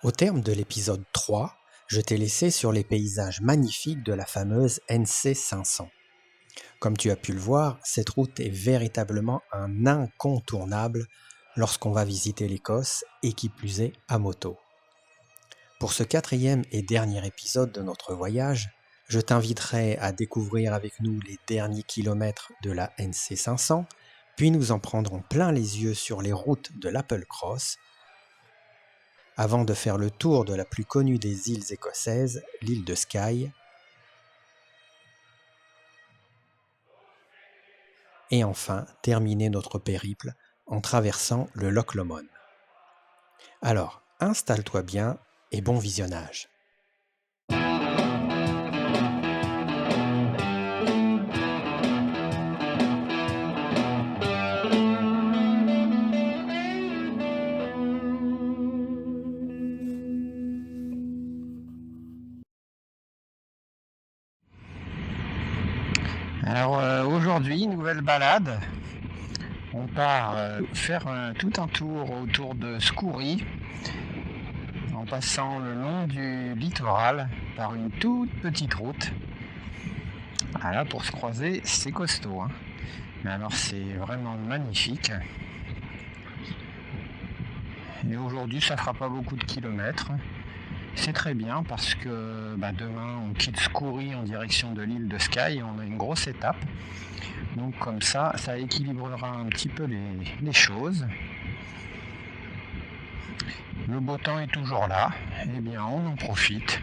Au terme de l'épisode 3, je t'ai laissé sur les paysages magnifiques de la fameuse NC 500. Comme tu as pu le voir, cette route est véritablement un incontournable lorsqu'on va visiter l'Écosse et qui plus est à moto. Pour ce 4e et dernier épisode de notre voyage, je t'inviterai à découvrir avec nous les derniers kilomètres de la NC 500, puis nous en prendrons plein les yeux sur les routes de l'Applecross, avant de faire le tour de la plus connue des îles écossaises, l'île de Skye, et enfin terminer notre périple en traversant le Loch Lomond. Alors, installe-toi bien et bon visionnage. Alors aujourd'hui, nouvelle balade. On part faire tout un tour autour de Skourie en passant le long du littoral par une toute petite route. Voilà, pour se croiser, c'est costaud, hein. Mais alors c'est vraiment magnifique. Et aujourd'hui, ça fera pas beaucoup de kilomètres. C'est très bien parce que demain on quitte Skourie en direction de l'île de Skye, on a une grosse étape. Donc comme ça équilibrera un petit peu les choses. Le beau temps est toujours là, eh bien on en profite.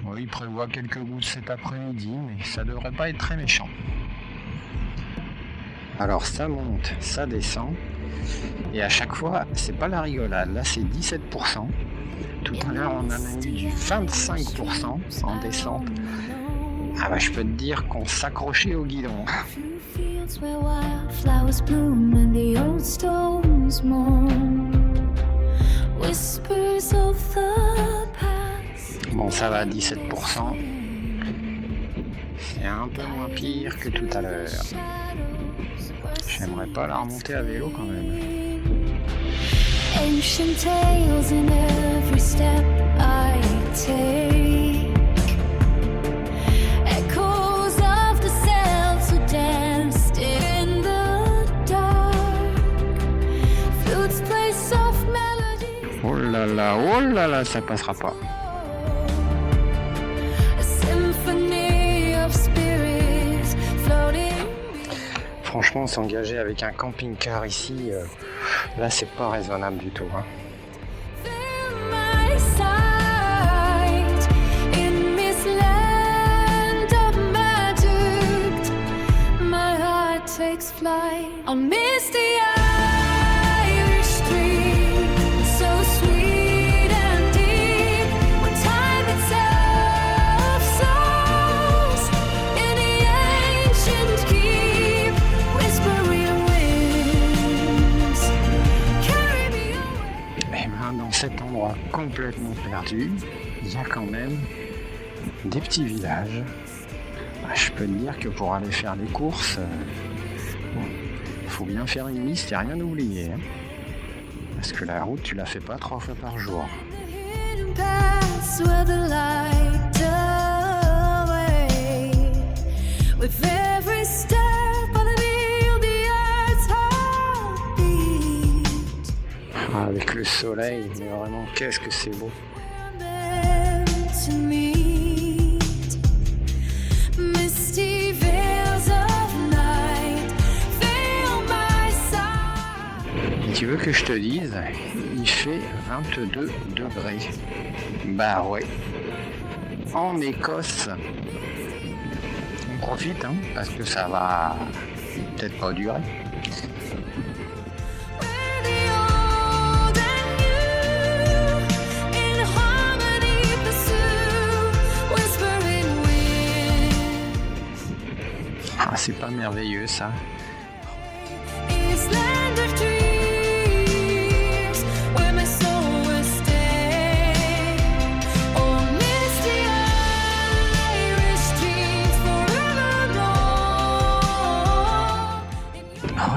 Bon, il prévoit quelques gouttes cet après-midi, mais ça devrait pas être très méchant. Alors ça monte, ça descend, et à chaque fois c'est pas la rigolade, là c'est 17%. Tout à l'heure, on en a eu du 25% en descente. Je peux te dire qu'on s'accrochait au guidon. Bon, ça va, 17%. C'est un peu moins pire que tout à l'heure. J'aimerais pas la remonter à vélo quand même. Ancient tales in every step I take, echoes of the cells who danced in the dark, flutes play soft melodies. Oh là là, ça passera pas. A symphony of spirits floating. Franchement, s'engager avec un camping-car ici, là c'est pas raisonnable du tout, hein. Takes flight on misty Irish streets, so sweet and deep, when time itself soars in the ancient keep, whispering winds carry me away. Et dans cet endroit complètement perdu, il y a quand même des petits villages. Je peux te dire que pour aller faire les courses, faut bien faire une liste et rien oublier, hein. Parce que la route, tu la fais pas 3 fois par jour. Avec le soleil, mais vraiment, qu'est-ce que c'est beau. Tu veux que je te dise, il fait 22 degrés. Bah ouais. En Écosse. On profite, hein, parce que ça va peut-être pas durer. Ah, c'est pas merveilleux ça.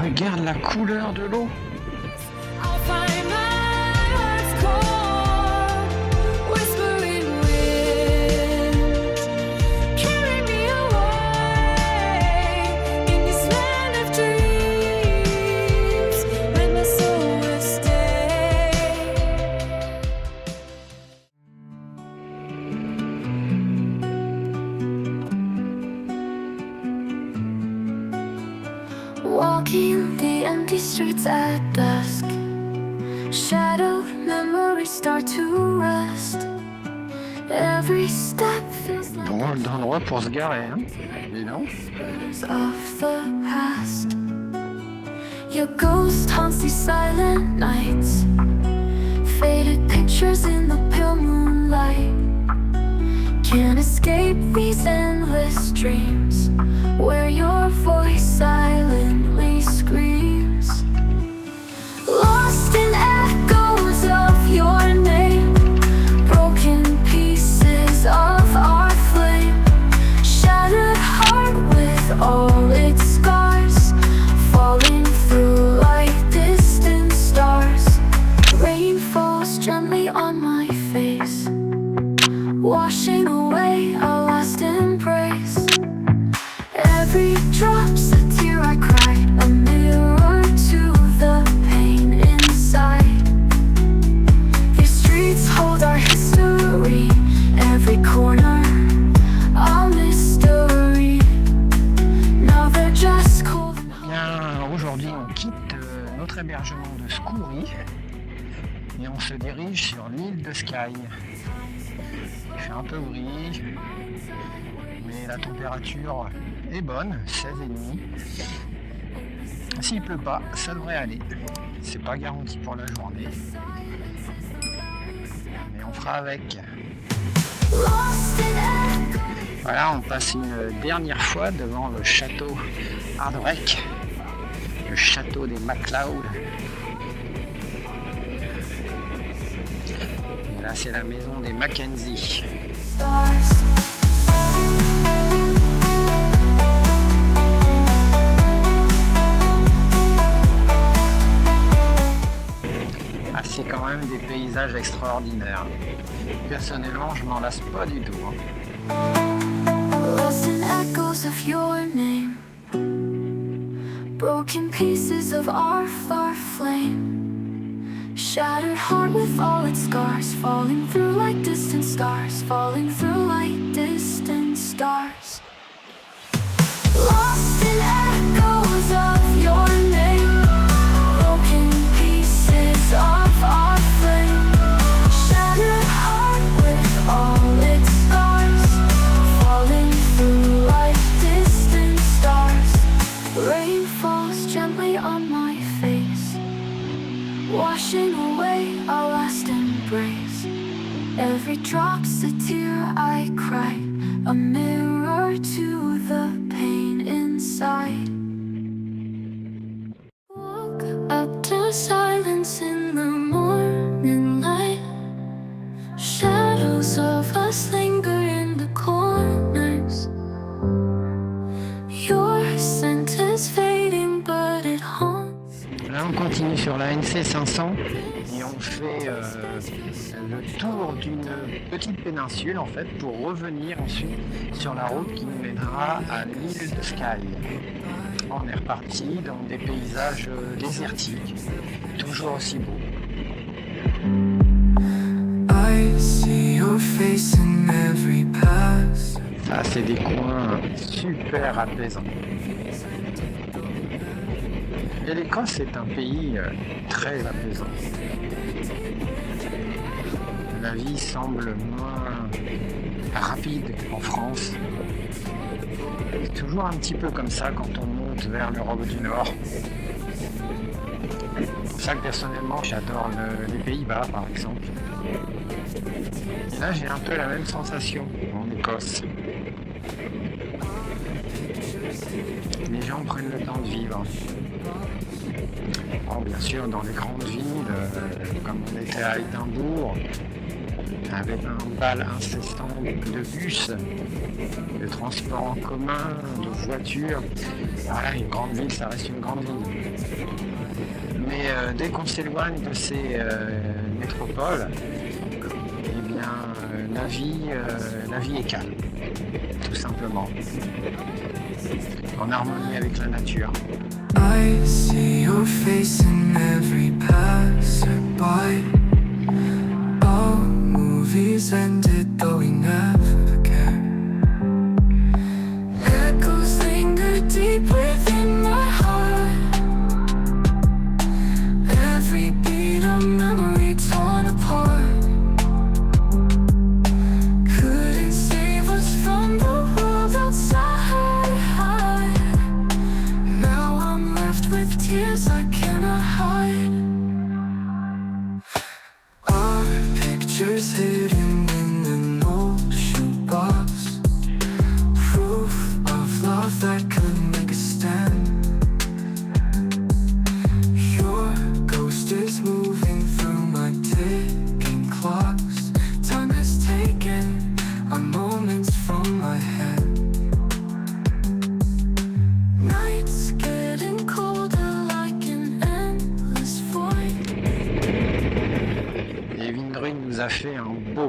Regarde la couleur de l'eau. Walking the empty streets at dusk, shadowed memories start to rust. Every step feels like Bon, d'endroit pour se garer, hein. Dis donc. of the past. Your ghost haunts these silent nights, faded pictures in the pale moonlight. Can't escape these endless dreams where your voice silently screams. Lost in echoes of your name, broken pieces of our flame, shattered heart with all its scars, falling through like distant stars. Rain falls gently on my face, washing away our last embrace. Every drop's a tear I cry, a mirror to the pain inside. These streets hold our history, every corner a mystery. Now they're just cold. Bien, aujourd'hui, on quitte notre hébergement de Skouries et on se dirige sur l'île de Skye. Il fait un peu gris, mais la température est bonne, 16,5. S'il pleut pas, ça devrait aller. C'est pas garanti pour la journée, mais on fera avec. Lost in echoes. Voilà, on passe une dernière fois devant le château Ardwick, le château des MacLeod. Et là, c'est la maison des Mackenzie. Stars. Ah, c'est quand même des paysages extraordinaires. Personnellement, je m'en lasse pas du tout, hein. Lost in echoes of your name, broken pieces of our flame, shattered heart with all its scars, falling through like distant stars, falling through like distant stars. Lost in echoes of your name, broken pieces of our flame, shattered heart with all its scars, falling through like distant stars. Rain falls gently on my face, washing away our last embrace. Every drop's a tear I cry, a mirror to the pain inside. Woke up to silence in the morning light. Shadows of us linger in the corners. Your scent is fading, but it haunts. Là, on continue sur la NC 500 et on fait le tour d'une petite péninsule en fait pour revenir ensuite sur la route qui nous mènera à l'île de Skye. On est reparti dans des paysages désertiques, toujours aussi beaux. I see your face in every pass. Ça, c'est des coins super apaisants. Et l'Écosse est un pays très apaisant. La vie semble moins rapide qu'en France. C'est toujours un petit peu comme ça quand on monte vers l'Europe du Nord. C'est pour ça que personnellement j'adore les Pays-Bas par exemple. Et là j'ai un peu la même sensation en Écosse. Les gens prennent le temps de vivre. Bon, bien sûr, dans les grandes villes, comme on était à Édimbourg, avec un bal incessant de bus, de transports en commun, de voitures. Voilà, une grande ville, ça reste une grande ville. Mais dès qu'on s'éloigne de ces métropoles, eh bien, la vie est calme, tout simplement, en harmonie avec la nature. I see your face in every passerby. All movies ended, though we never cared. Echoes linger deep within my heart.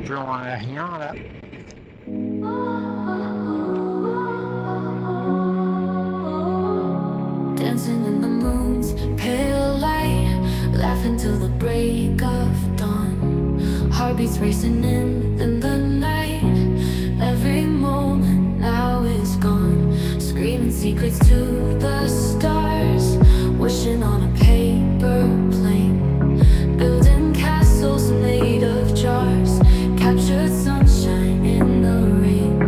plan aérien là. Dancing in the moon's pale light, laughing till the break of dawn. Heartbeats racing in the night. Every moment now is gone. Screaming secrets to the stars, wishing on a paper plane. Building castles made of jars, captured sunshine in the rain.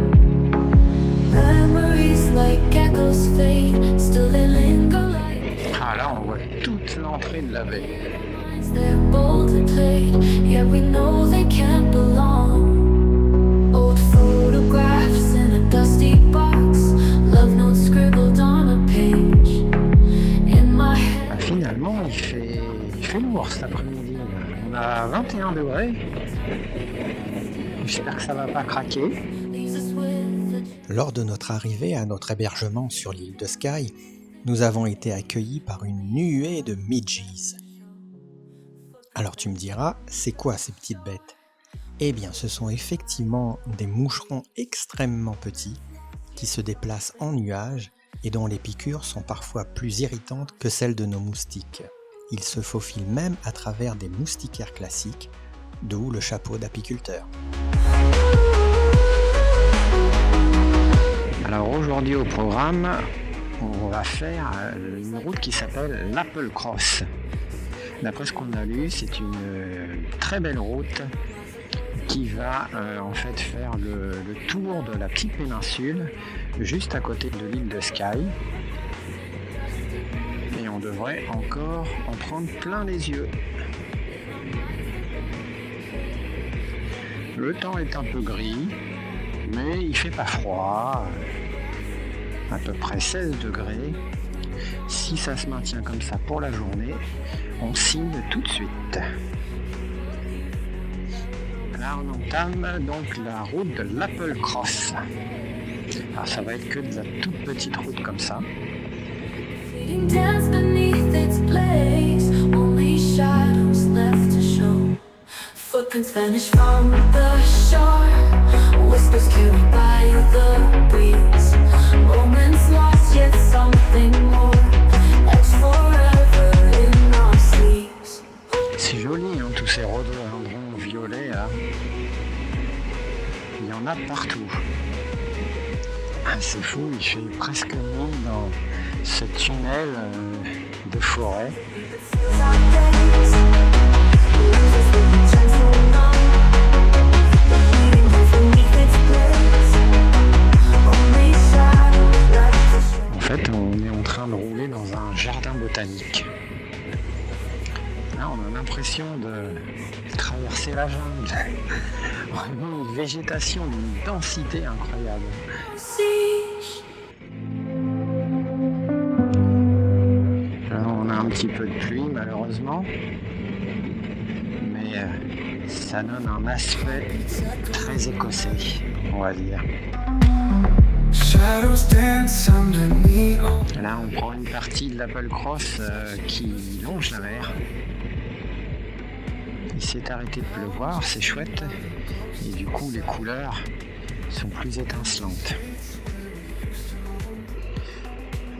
Memories like echoes fade, still they linger like Ah là, on voit toute l'entrée de la baie. lines they're boldly played, yet we know they can't belong. Old photographs in a dusty box, love notes scribbled on a page. In my head, Bah, finalement, il fait lourd cet après-midi. On a 21 degrés. J'espère que ça va pas craquer. leaves us with a Lors de notre arrivée à notre hébergement sur l'île de Skye, nous avons été accueillis par une nuée de midges. Alors tu me diras, c'est quoi ces petites bêtes ? Eh bien, ce sont effectivement des moucherons extrêmement petits qui se déplacent en nuages et dont les piqûres sont parfois plus irritantes que celles de nos moustiques. Ils se faufilent même à travers des moustiquaires classiques, d'où le chapeau d'apiculteur. Alors aujourd'hui au programme, on va faire une route qui s'appelle l'Apple Cross. D'après ce qu'on a lu, c'est une très belle route qui va en fait faire le tour de la petite péninsule juste à côté de l'île de Skye. Et on devrait encore en prendre plein les yeux. Le temps est un peu gris, mais il fait pas froid, à peu près 16 degrés. Si ça se maintient comme ça pour la journée, on signe tout de suite. Là on entame donc la route de l'Apple Cross. Alors ça va être que de la toute petite route comme ça. fleeting dance beneath its blaze. Only shadows left to show. Footprints vanish from the shore. Whispers carried by the breeze. Moments lost, yet something more. Etched forever in our sleeves. C'est joli hein, tous ces rhododendrons violets là. Il y en a partout. Ah, c'est fou, il fait presque nuit dans ce tunnel de forêt. Our days. Losers when we turn so numb. Fleeting dance beneath its blaze. Only shadows left to show. En fait, on est en train de rouler dans un jardin botanique. Là, on a l'impression de traverser la jungle. Vraiment une végétation d'une densité incroyable. Siege. Là, on a un petit peu de pluie, malheureusement. Mais ça donne un aspect très écossais, on va dire. Shadows dance underneath. Là, on prend une partie de l'Apple Cross qui longe la mer. Il s'est arrêté de pleuvoir, c'est chouette. Et du coup, les couleurs sont plus étincelantes.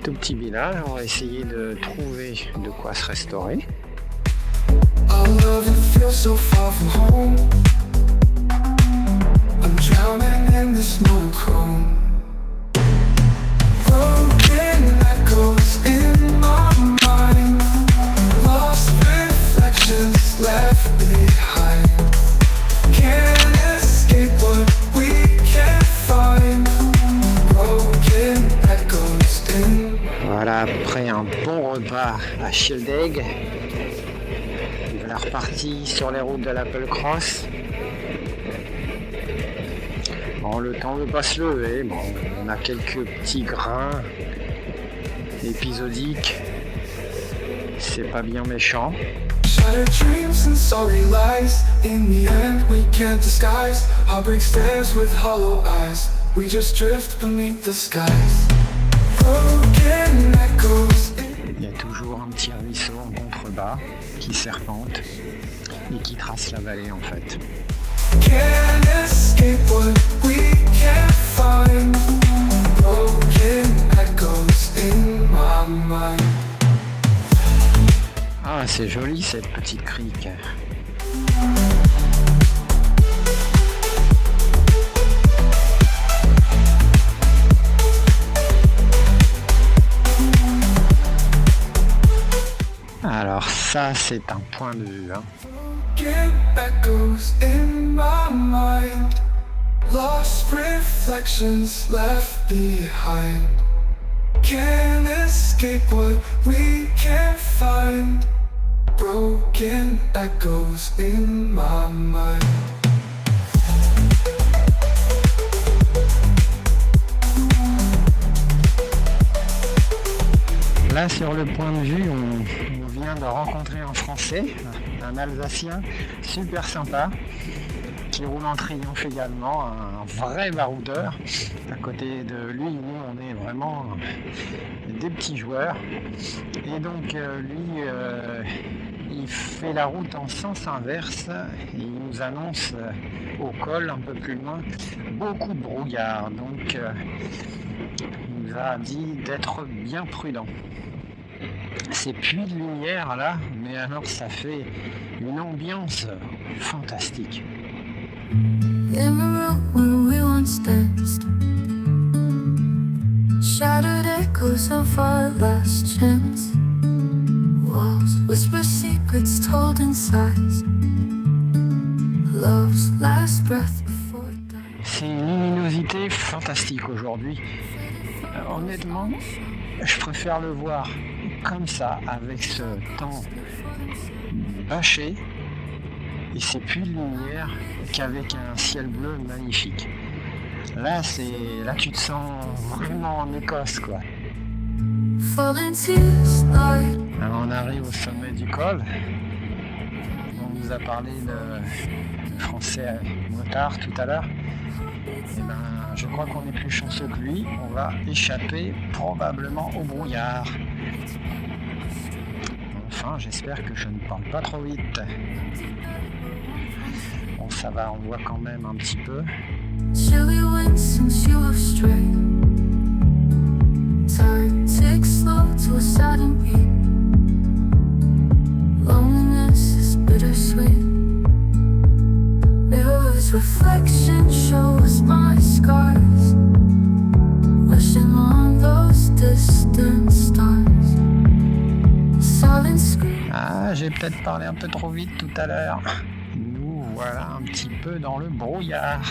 Tout petit village, on va essayer de trouver de quoi se restaurer. Our love, it feels so far from home. I'm drowning in this monochrome. Broken echoes in my mind. Lost reflections left behind. Can't escape what we can't find. Broken echoes in. Voilà, après un bon repas à Shieldaig, on est reparti sur les routes de l'Apple Cross. Bon, le temps ne veut pas se lever, bon, on a quelques petits grains épisodiques, c'est pas bien méchant. Shattered dreams and sorry lies. In the end, we can't disguise. Heartbreak stares with hollow eyes. We just drift beneath the skies. Broken echoes. Il y a toujours un petit ruisseau en contrebas qui serpente et qui trace la vallée en fait. Can't escape what we can't find. Broken echoes in my mind. Ah, c'est joli cette petite crique. Alors ça, c'est un point de vue. Broken echoes in my mind. Lost reflections left behind. Can't escape what we can't find. Broken echoes in my mind. Là, sur le point de vue, on vient de rencontrer un Français, un Alsacien, super sympa, qui roule en triomphe également, un vrai baroudeur. À côté de lui, nous, on est vraiment des petits joueurs. Et donc, lui, il fait la route en sens inverse et il nous annonce au col, un peu plus loin, beaucoup de brouillard. Donc, il nous a dit d'être bien prudent. Ces puits de lumière là, mais alors ça fait une ambiance fantastique. In the room where we once danced, shattered echoes of our last chance. Walls whisper secrets told in sighs. Love's last breath before dying. C'est une luminosité fantastique aujourd'hui. Honnêtement, je préfère le voir comme ça, avec ce temps bâché et ces puits de lumière, qu'avec un ciel bleu magnifique. Là, tu te sens vraiment en Écosse, quoi. Falling tears like Alors, on arrive au sommet du col. On nous a parlé de français motard tout à l'heure. Et ben, je crois qu'on est plus chanceux que lui. On va échapper probablement au brouillard. Enfin, j'espère que je ne parle pas trop vite. Bon, ça va, on voit quand même un petit peu. chilly winds since you have strayed. Time ticks slow to a sudden beat. Loneliness is bittersweet. Mirrors reflection shows my scars. Wishing on those distant stars. Silent scream. Ah, j'ai peut-être parlé un peu trop vite tout à l'heure. Nous voilà un petit peu dans le brouillard.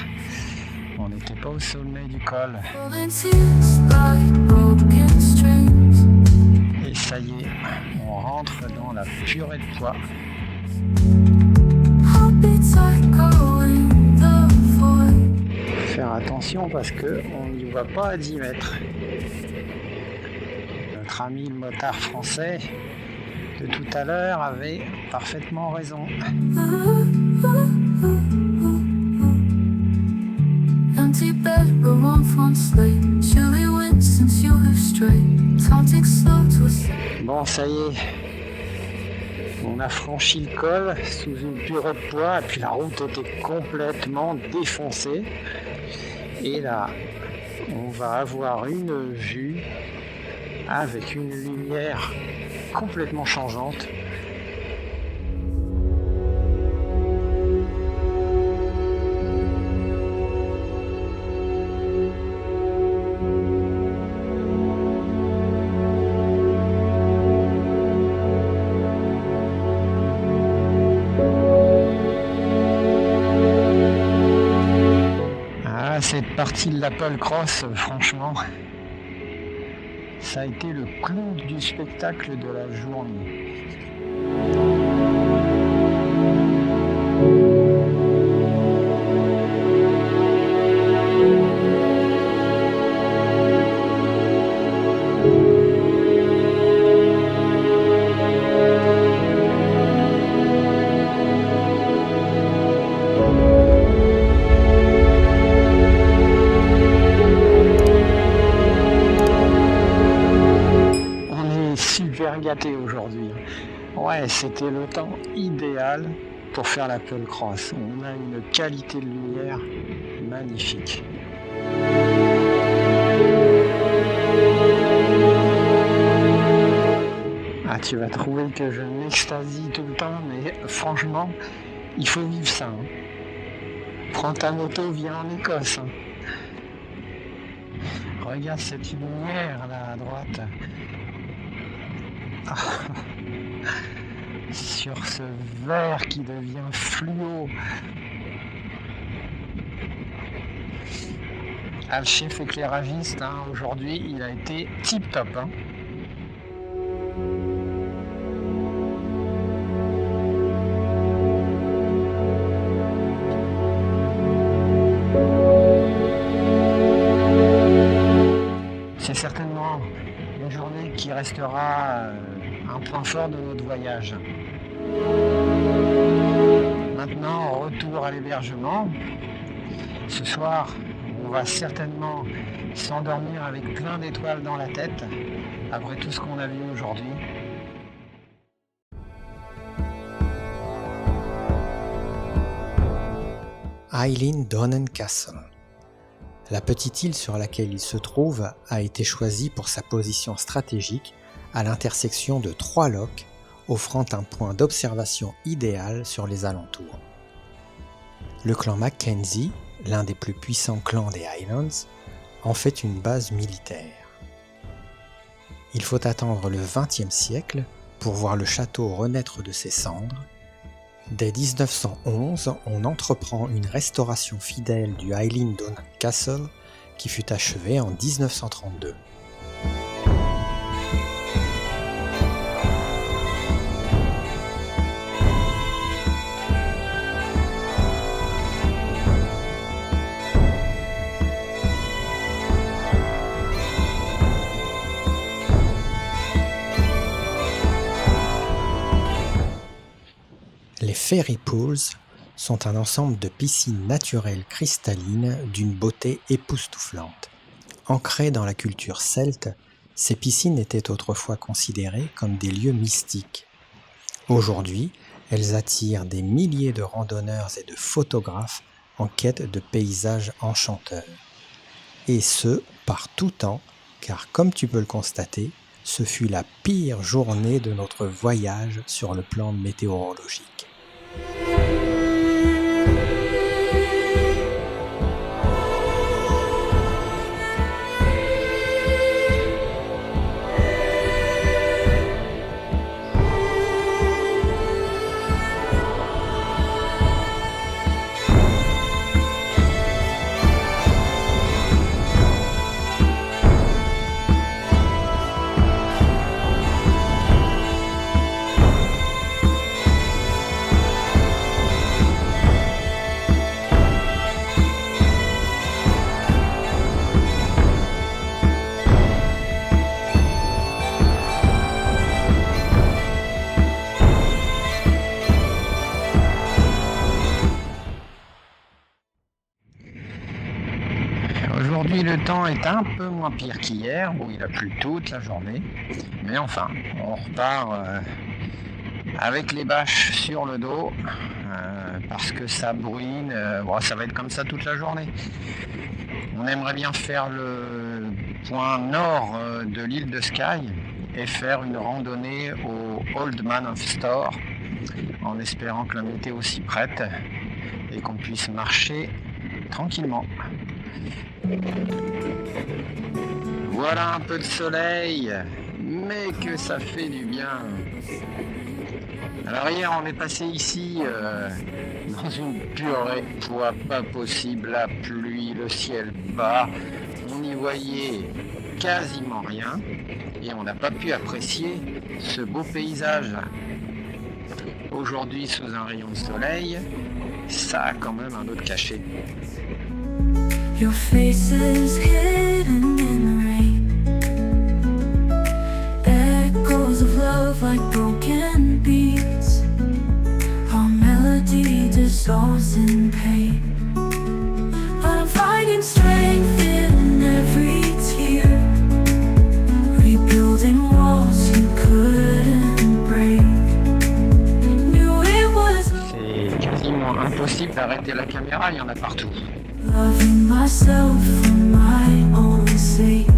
On n'était pas au sommet du col. Falling tears like broken strings. Et ça y est, on rentre dans la purée de pois. Heartbeats echoing the void. Faire attention parce qu'on n'y va pas à 10 mètres. Notre ami le motard français de tout à l'heure avait parfaitement raison. Empty bedroom on front slate. Chilly winds since you have strayed. Counting slow to a Bon, ça y est, on a franchi le col sous une purée de pois et puis la route était complètement défoncée. Et là, on va avoir une vue avec une lumière complètement changeante. Ah, cette partie de l'Apple Cross, franchement, ça a été le clou du spectacle de la journée. Super gâté aujourd'hui. Ouais, c'était le temps idéal pour faire l'Apple Cross. On a une qualité de lumière magnifique. Ah, tu vas trouver que je m'extasie tout le temps, mais franchement, il faut vivre ça. Hein. Prends ta moto, viens en Écosse. Hein. Regarde cette lumière là à droite. Ah. Sur ce vert qui devient fluo. Ah, le chef éclairagiste, hein, aujourd'hui, il a été tip top. Hein. C'est certainement une journée qui restera un point fort de notre voyage. Maintenant, retour à l'hébergement. Ce soir, on va certainement s'endormir avec plein d'étoiles dans la tête, après tout ce qu'on a vu aujourd'hui. Eilean Castle. La petite île sur laquelle il se trouve a été choisie pour sa position stratégique à l'intersection de 3 lochs, offrant un point d'observation idéal sur les alentours. Le clan Mackenzie, l'un des plus puissants clans des Highlands, en fait une base militaire. Il faut attendre le XXe siècle pour voir le château renaître de ses cendres. Dès 1911, on entreprend une restauration fidèle du Eilean Castle qui fut achevée en 1932. Les Fairy Pools sont un ensemble de piscines naturelles cristallines d'une beauté époustouflante. Ancrées dans la culture celte, ces piscines étaient autrefois considérées comme des lieux mystiques. Aujourd'hui, elles attirent des milliers de randonneurs et de photographes en quête de paysages enchanteurs. Et ce, par tout temps, car comme tu peux le constater, ce fut la pire journée de notre voyage sur le plan météorologique. Aujourd'hui, le temps est un peu moins pire qu'hier, où il a plu toute la journée. Mais enfin, on repart avec les bâches sur le dos, parce que ça bruine. Bon, ça va être comme ça toute la journée. On aimerait bien faire le point nord de l'île de Skye et faire une randonnée au Old Man of Storr, en espérant que la météo s'y prête et qu'on puisse marcher tranquillement. Voilà un peu de soleil, mais que ça fait du bien. Alors hier on est passé ici dans une purée de poids pas possible, la pluie, le ciel bas, on n'y voyait quasiment rien et on n'a pas pu apprécier ce beau paysage. Aujourd'hui sous un rayon de soleil, ça a quand même un autre cachet. Your face is hidden in the rain. Echoes of love like broken beats. Our melody dissolves in pain. But I'm finding strength in every tear. Rebuilding walls you couldn't break. Knew it was. arrêter la caméra, il y en a partout. Loving myself for my own sake.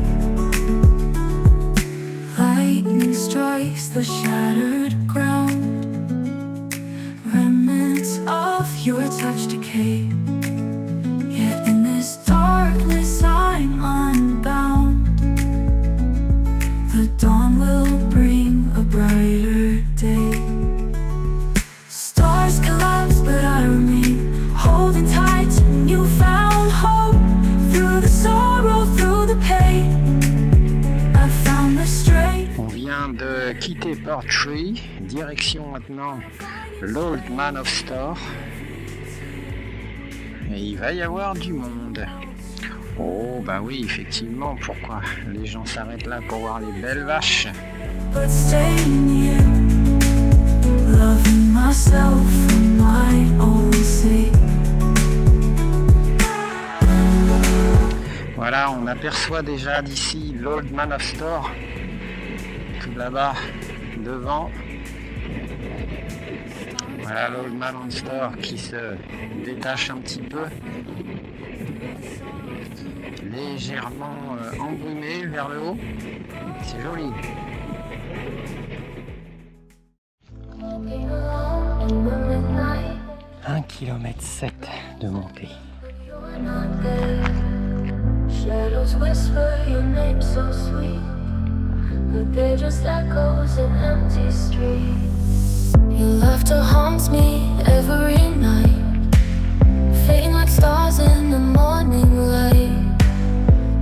Lightning strikes the shattered ground. Remnants of your touch decay. Yet in this darkness I'm unbound. The dawn will bring a brighter day. Stars collapse but I remain, holding tight to newfound hope. Through the sorrow, through the pain, I found the strength. On vient de quitter Portree, direction maintenant l'Old Man of Store. Et il va y avoir du monde. Oh bah oui, effectivement, pourquoi les gens s'arrêtent là pour voir les belles vaches? But staying here, loving myself for my own sake. Voilà, on aperçoit déjà d'ici l'Old Man of Store, tout là-bas, devant. Voilà l'Old Man of Store qui se détache un petit peu, légèrement embrumé vers le haut. C'est joli. Walking alone in the midnight, 1,7 km de montée. you're not there. Shadows whisper your name so sweet, but they're just echoes in empty streets. Your laughter haunts me every night, fading like stars in the morning light.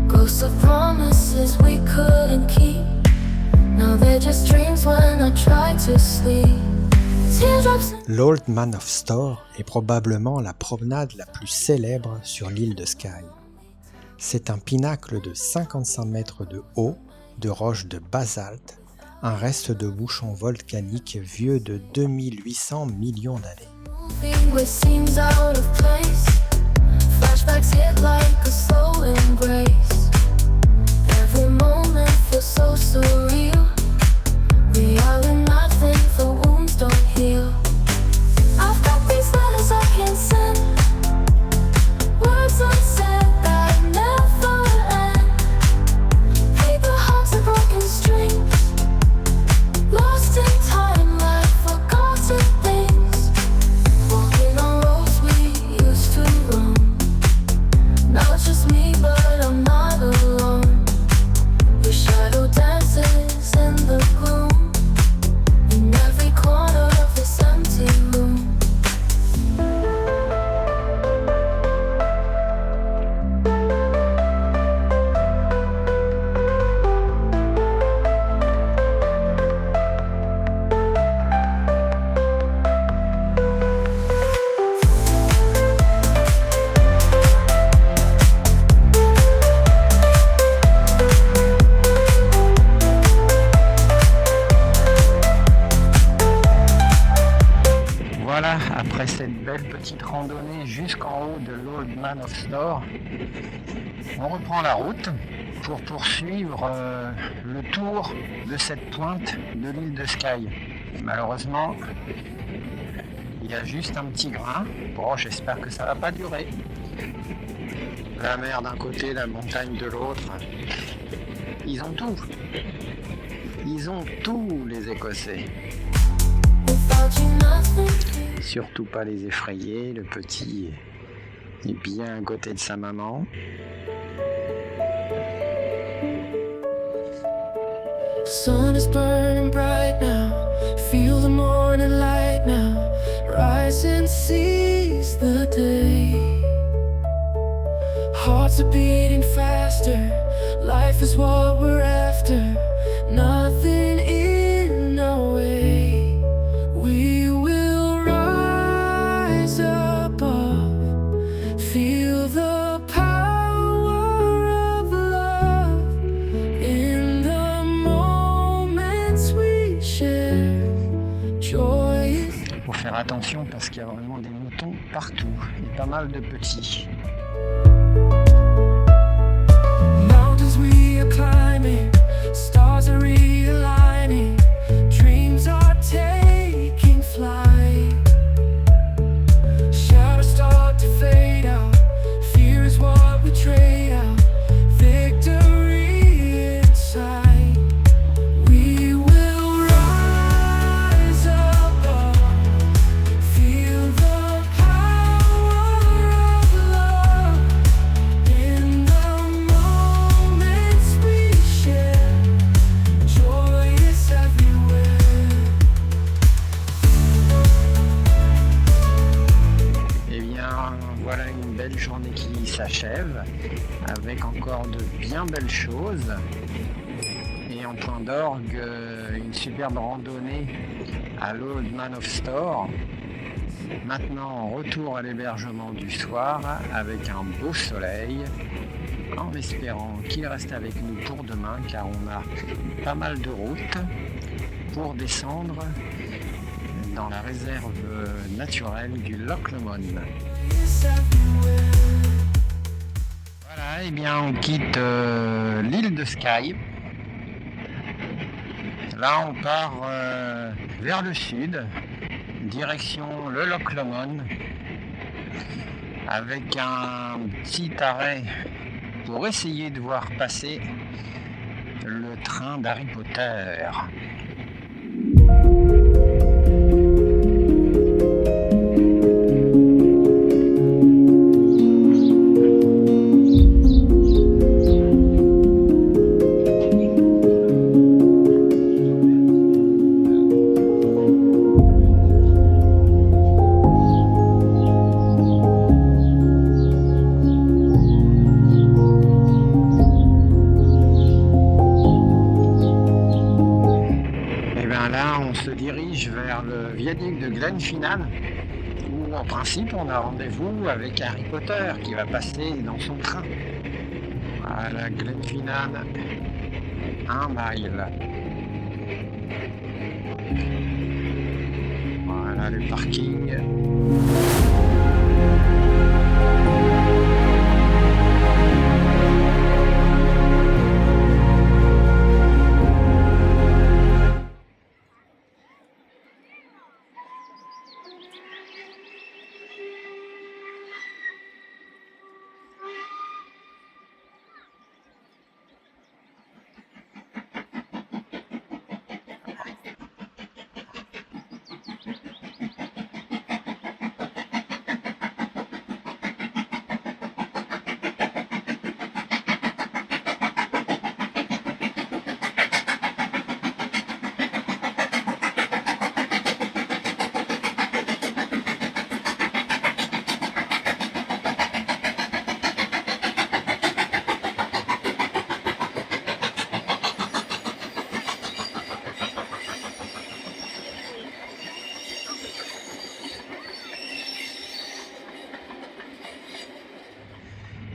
Ghosts of promises we couldn't keep, now they're just dreams when I try to sleep. Teardrops. L'Old Man of Store est probablement la promenade la plus célèbre sur l'île de Skye. C'est un pinacle de 55 mètres de haut, de roches de basalte, un reste de bouchon volcanique vieux de 2800 millions d'années. Moving with scenes out of place. Flashbacks hit like a slow embrace. Every moment feels so surreal. Real and nothing, the wounds don't heal. I've got these letters I can't send, words unsaid that never end. Paper hearts and broken strings, lost in time like forgotten things. Walking on roads we used to roam. Now it's just me, but I'm not alone. Your shadow dances in the gloom, in every corner of this empty room. Voilà, après cette belle petite randonnée jusqu'en haut de l'Old Man of Store, on reprend la route pour poursuivre le tour de cette pointe de l'île de Skye. Malheureusement, il y a juste un petit grain. Bon, j'espère que ça va pas durer. La mer d'un côté, la montagne de l'autre. Ils ont tout. Ils ont tout, les Écossais. Without you, nothing. Surtout pas les effrayer, le petit est bien à côté de sa maman. Sun is burning bright now. Feel the morning light now. Rise and seize the day. Hearts are beating faster. Life is what we're after. Nothing in our way. We will rise above. Feel the power of love in the moments we share. Joy is. Faut faire attention parce qu'il y a vraiment des moutons partout et pas mal de petits. Mountains we are climbing, stars are realigning, dreams are taking flight. Shadow stars s'achève avec encore de bien belles choses. Et en point d'orgue, une superbe randonnée à l'Old Man of Store. Maintenant, retour à l'hébergement du soir avec un beau soleil, en espérant qu'il reste avec nous pour demain, car on a pas mal de routes pour descendre dans la réserve naturelle du Loch Lomond. Voilà, et bien on quitte l'île de Skye. Là on part vers le sud, direction le Loch Lomond, avec un petit arrêt pour essayer de voir passer le train d'Harry Potter. Vers le viaduc de Glenfinnan, où en principe on a rendez-vous avec Harry Potter qui va passer dans son train. Voilà, Glenfinnan, 1 mile. Voilà le parking.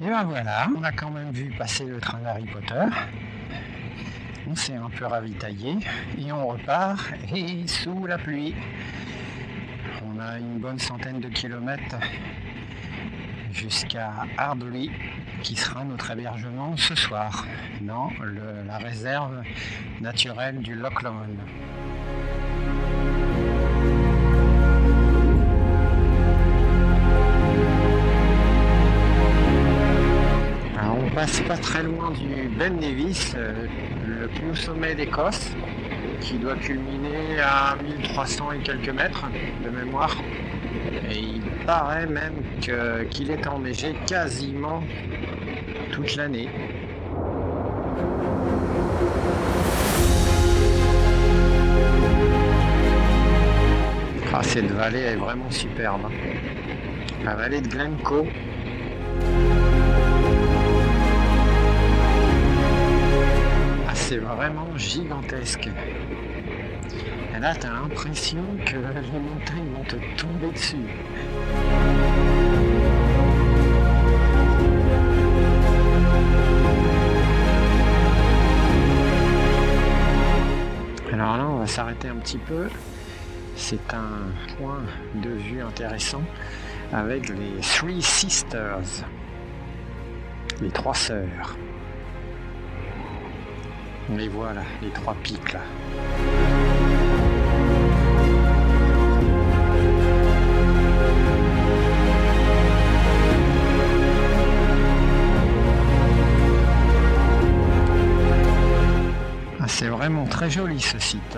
Et ben voilà, on a quand même vu passer le train d'Harry Potter. On s'est un peu ravitaillé et on repart, et sous la pluie. On a une bonne centaine de kilomètres jusqu'à Ardley, qui sera notre hébergement ce soir dans la réserve naturelle du Loch Lomond. On passe pas très loin du Ben Nevis, le plus haut sommet d'Écosse, qui doit culminer à 1300 et quelques mètres de mémoire. Et il paraît même qu'il est enneigé quasiment toute l'année. Ah, cette vallée est vraiment superbe. La vallée de Glencoe. C'est vraiment gigantesque. Et là, tu as l'impression que les montagnes vont te tomber dessus. Alors là, on va s'arrêter un petit peu. C'est un point de vue intéressant avec les Three Sisters, les 3 sœurs. Et voilà, les 3 pics là. Ah, c'est vraiment très joli ce site.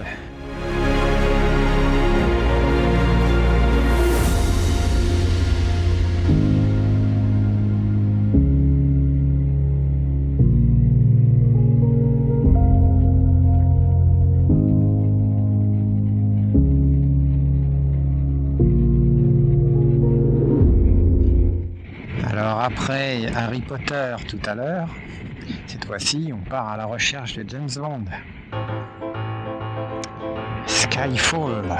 Alors après Harry Potter tout à l'heure, cette fois-ci, on part à la recherche de James Bond. Skyfall.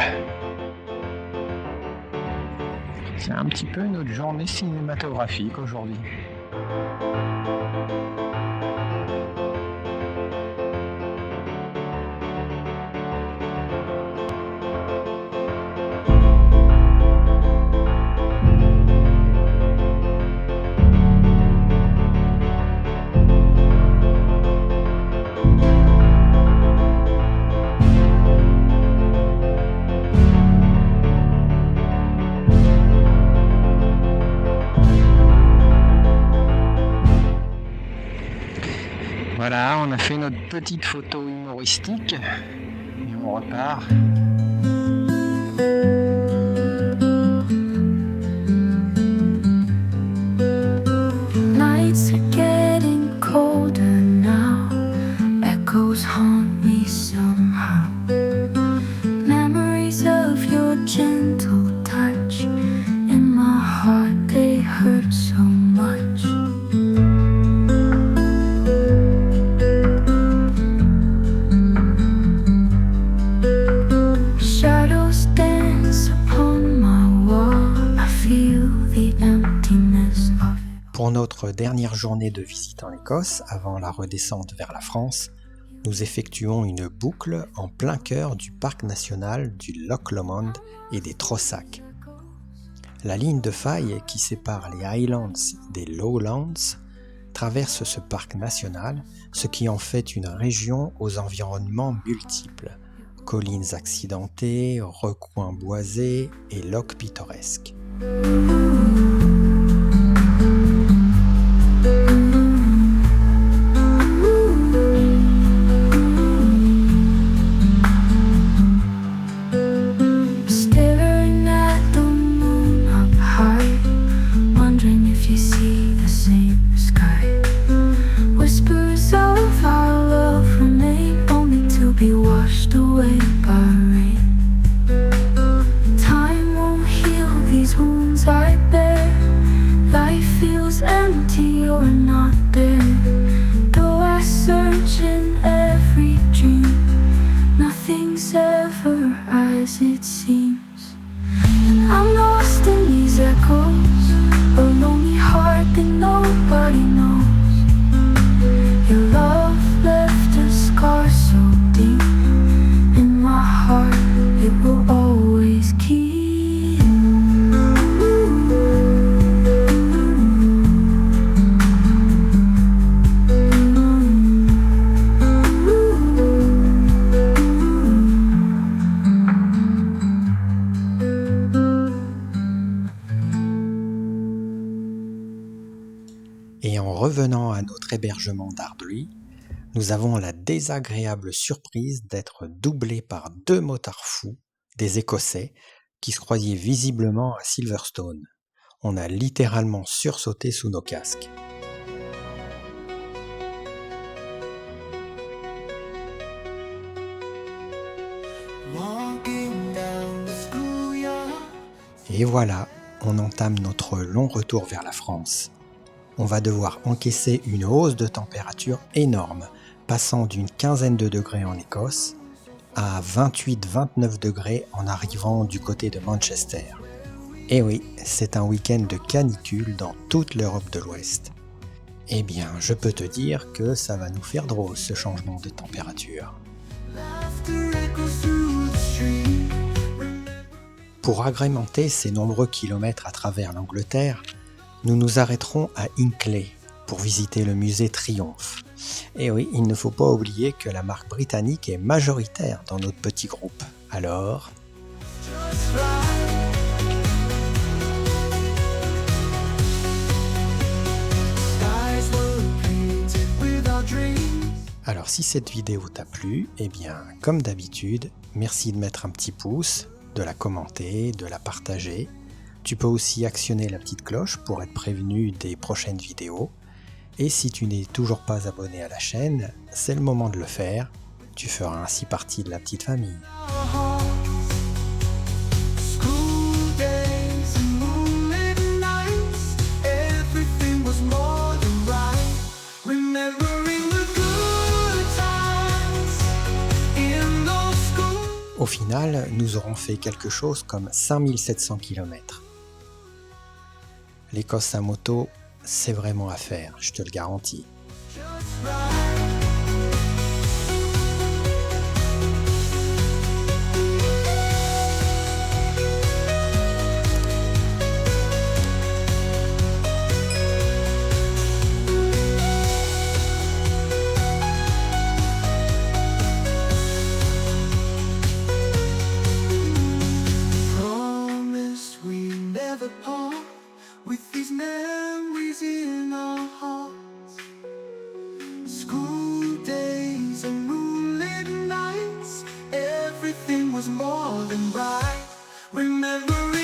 C'est un petit peu notre journée cinématographique aujourd'hui. Voilà, on a fait notre petite photo humoristique et on repart. Nights are getting colder now. Echoes haunt me somehow. Memories of your gentle touch in my heart, they hurt so much. Shadows dance upon my wall. I feel the emptiness of it. Pour notre dernière journée de visite en Écosse, avant la redescente vers la France, nous effectuons une boucle en plein cœur du parc national du Loch Lomond et des Trossachs. La ligne de faille qui sépare les Highlands des Lowlands traverse ce parc national, ce qui en fait une région aux environnements multiples, collines accidentées, recoins boisés et lochs pittoresques. Staring at the moon up high, wondering if you see the same sky. Whispers of our love remain, only to be washed away by rain. Time won't heal these wounds I bear. Life feels empty, you're not there. Though I search in every dream, nothing's ever as it seems. And I'm lost in these echoes, a lonely heart that nobody knows. Your love left a scar so deep in my heart, it will always keep. Et en revenant à notre hébergement d'Ardley, nous avons la désagréable surprise d'être doublés par deux motards fous, des Écossais, qui se croyaient visiblement à Silverstone. On a littéralement sursauté sous nos casques. Et voilà, on entame notre long retour vers la France. On va devoir encaisser une hausse de température énorme, passant d'une quinzaine de degrés en Écosse à 28-29 degrés en arrivant du côté de Manchester. Et oui, c'est un week-end de canicule dans toute l'Europe de l'Ouest. Eh bien, je peux te dire que ça va nous faire drôle ce changement de température. Pour agrémenter ces nombreux kilomètres à travers l'Angleterre, nous nous arrêterons à Hinckley pour visiter le musée Triomphe. Et oui, il ne faut pas oublier que la marque britannique est majoritaire dans notre petit groupe. Alors... Alors si cette vidéo t'a plu, eh bien, comme d'habitude, merci de mettre un petit pouce, de la commenter, de la partager. Tu peux aussi actionner la petite cloche pour être prévenu des prochaines vidéos. Et si tu n'es toujours pas abonné à la chaîne, c'est le moment de le faire. Tu feras ainsi partie de la petite famille. School days and moonlit nights, everything Au final, nous aurons fait quelque chose comme 5700 km. L'Écosse à moto, c'est vraiment à faire, je te le garantis. Promise we never part with these memories in our hearts. School days and moonlit nights, everything was more than right. Remembering